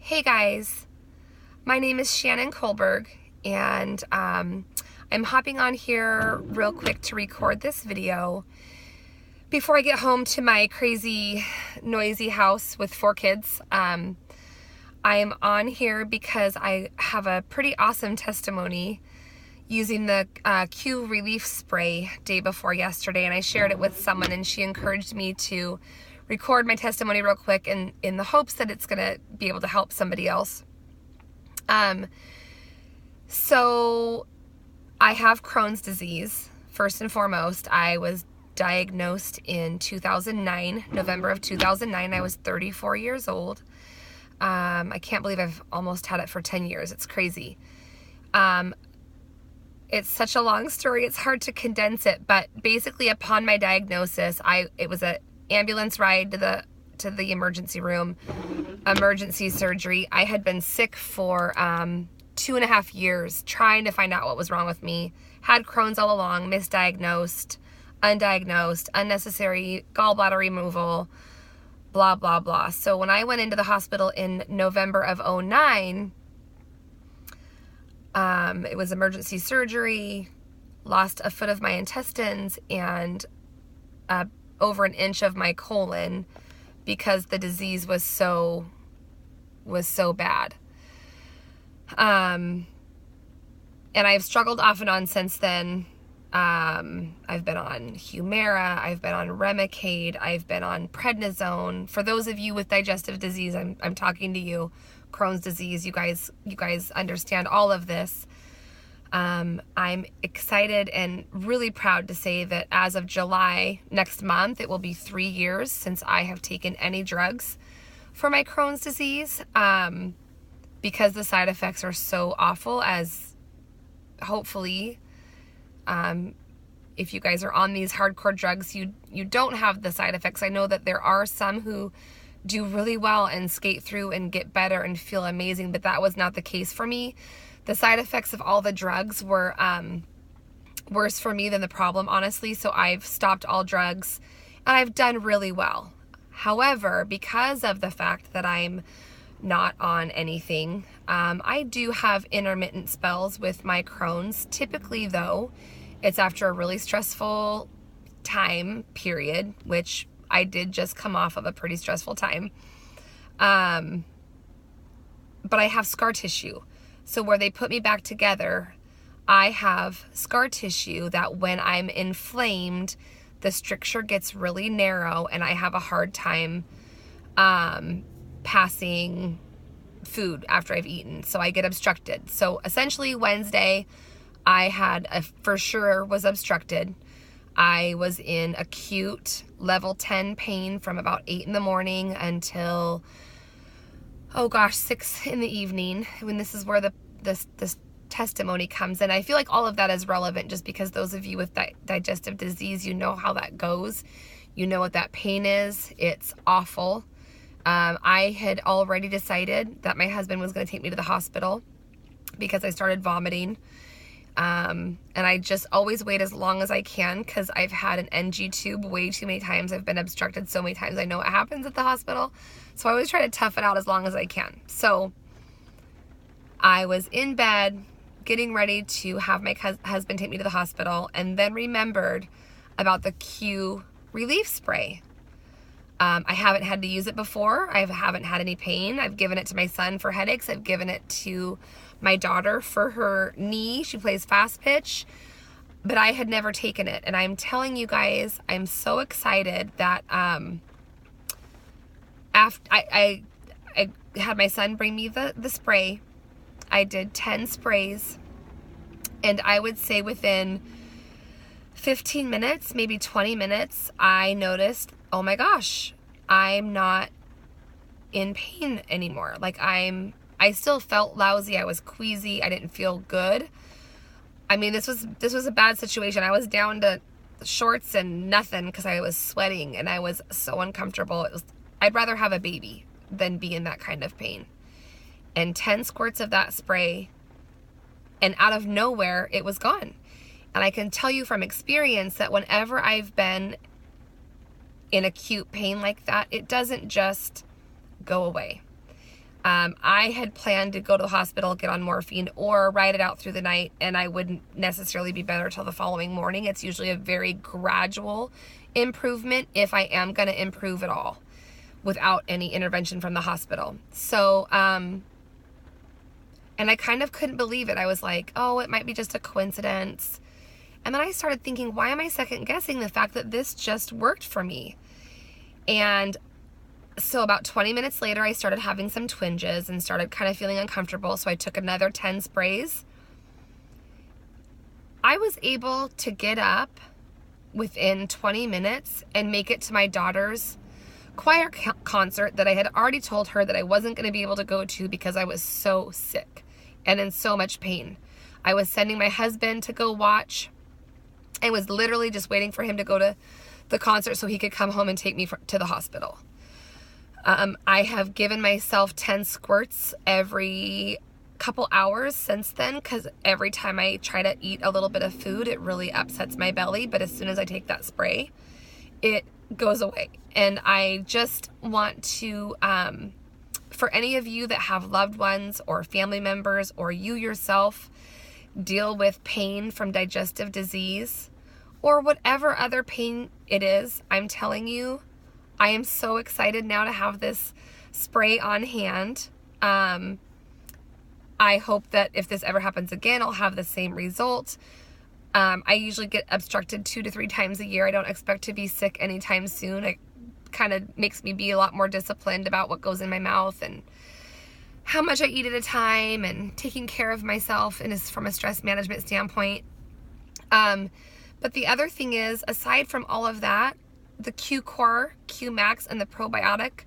Hey guys, my name is Shannon Kohlberg, and I'm hopping on here real quick to record this video before I get home to my crazy, noisy house with 4 kids. I am on here because I have a pretty awesome testimony using the Q relief spray day before yesterday, and I shared it with someone, and she encouraged me to record my testimony real quick in the hopes that it's going to be able to help somebody else. So I have Crohn's disease. First and foremost, I was diagnosed in 2009, November of 2009. I was 34 years old. I can't believe I've almost had it for 10 years. It's crazy. It's such a long story. It's hard to condense it, but basically upon my diagnosis, it was a ambulance ride to the emergency room, emergency surgery. I had been sick for 2.5 years trying to find out what was wrong with me. Had Crohn's all along, misdiagnosed, undiagnosed, unnecessary gallbladder removal, blah, blah, blah. So when I went into the hospital in November of 2009, it was emergency surgery, lost a foot of my intestines and over an inch of my colon because the disease was so bad. And I've struggled off and on since then. I've been on Humira, I've been on Remicade, I've been on prednisone. For those of you with digestive disease, I'm talking to you. Crohn's disease, you guys understand all of this. I'm excited and really proud to say that as of July next month, it will be 3 years since I have taken any drugs for my Crohn's disease, because the side effects are so awful. As hopefully, if you guys are on these hardcore drugs, you don't have the side effects. I know that there are some who do really well and skate through and get better and feel amazing, but that was not the case for me. The side effects of all the drugs were worse for me than the problem, honestly. So I've stopped all drugs and I've done really well. However, because of the fact that I'm not on anything, I do have intermittent spells with my Crohn's. Typically, though, it's after a really stressful time period, which I did just come off of a pretty stressful time. But I have scar tissue. So where they put me back together, I have scar tissue that when I'm inflamed, the stricture gets really narrow and I have a hard time passing food after I've eaten. So I get obstructed. So essentially Wednesday, for sure was obstructed. I was in acute level 10 pain from about 8 in the morning until 6 in the evening, when this is where this testimony comes in. I feel like all of that is relevant just because those of you with digestive disease, you know how that goes. You know what that pain is. It's awful. I had already decided that my husband was going to take me to the hospital because I started vomiting. And I just always wait as long as I can because I've had an NG tube way too many times. I've been obstructed so many times. I know what happens at the hospital. So I always try to tough it out as long as I can. So I was in bed getting ready to have my husband take me to the hospital, and then remembered about the Q relief spray. I haven't had to use it before. I haven't had any pain. I've given it to my son for headaches. I've given it to my daughter for her knee. She plays fast pitch, but I had never taken it. And I'm telling you guys, I'm so excited that after I had my son bring me the spray. I did 10 sprays, and I would say within 15 minutes, maybe 20 minutes, I noticed, oh my gosh, I'm not in pain anymore. Like I still felt lousy. I was queasy. I didn't feel good. I mean, this was a bad situation. I was down to shorts and nothing because I was sweating and I was so uncomfortable. I'd rather have a baby than be in that kind of pain. And 10 squirts of that spray, and out of nowhere, it was gone. And I can tell you from experience that whenever I've been in acute pain like that, it doesn't just go away. I had planned to go to the hospital, get on morphine, or ride it out through the night, and I wouldn't necessarily be better till the following morning. It's usually a very gradual improvement if I am going to improve at all without any intervention from the hospital. So, and I kind of couldn't believe it. I was like, oh, it might be just a coincidence. And then I started thinking, why am I second guessing the fact that this just worked for me? And so about 20 minutes later, I started having some twinges and started kind of feeling uncomfortable. So I took another 10 sprays. I was able to get up within 20 minutes and make it to my daughter's choir concert that I had already told her that I wasn't going to be able to go to because I was so sick and in so much pain. I was sending my husband to go watch. I was literally just waiting for him to go to the concert so he could come home and take me to the hospital. I have given myself 10 squirts every couple hours since then, because every time I try to eat a little bit of food, it really upsets my belly. But as soon as I take that spray, it goes away. And I just want to, for any of you that have loved ones or family members, or you yourself deal with pain from digestive disease or whatever other pain it is, I'm telling you, I am so excited now to have this spray on hand. I hope that if this ever happens again, I'll have the same result. I usually get obstructed 2 to 3 times a year. I don't expect to be sick anytime soon. It kind of makes me be a lot more disciplined about what goes in my mouth and how much I eat at a time and taking care of myself, and is from a stress management standpoint. But the other thing is, aside from all of that, the Q-Core, Q-Max, and the probiotic,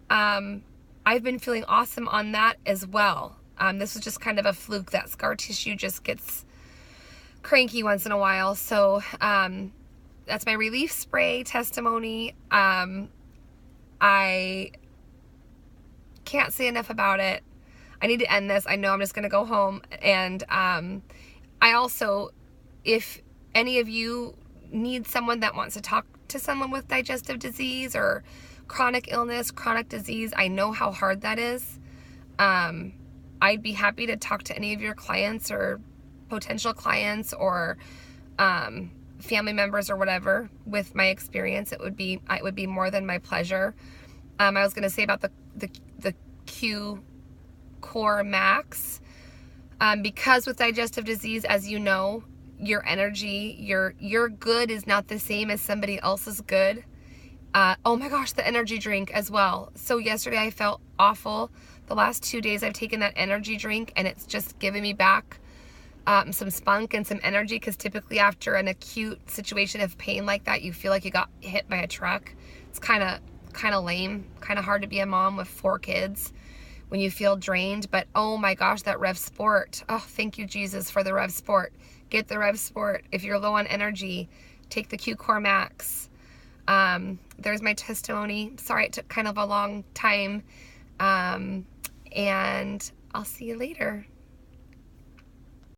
I've been feeling awesome on that as well. This was just kind of a fluke. That scar tissue just gets cranky once in a while. So that's my relief spray testimony. I can't say enough about it. I need to end this. I know I'm just going to go home. And I also, if any of you need someone that wants to talk to someone with digestive disease or chronic illness, chronic disease, I know how hard that is. I'd be happy to talk to any of your clients or potential clients or family members or whatever with my experience. It would be more than my pleasure. I was going to say about the Q Core Max, because with digestive disease, as you know, your energy, your good is not the same as somebody else's good. Oh my gosh, the energy drink as well. So yesterday I felt awful. The last 2 days I've taken that energy drink, and it's just given me back some spunk and some energy, because typically after an acute situation of pain like that, you feel like you got hit by a truck. It's kind of lame, kind of hard to be a mom with 4 kids when you feel drained. But oh my gosh, that Rev Sport. Oh, thank you, Jesus, for the Rev Sport. Get the Rev Sport. If you're low on energy, take the Q-Core Max. There's my testimony. Sorry it took kind of a long time. And I'll see you later.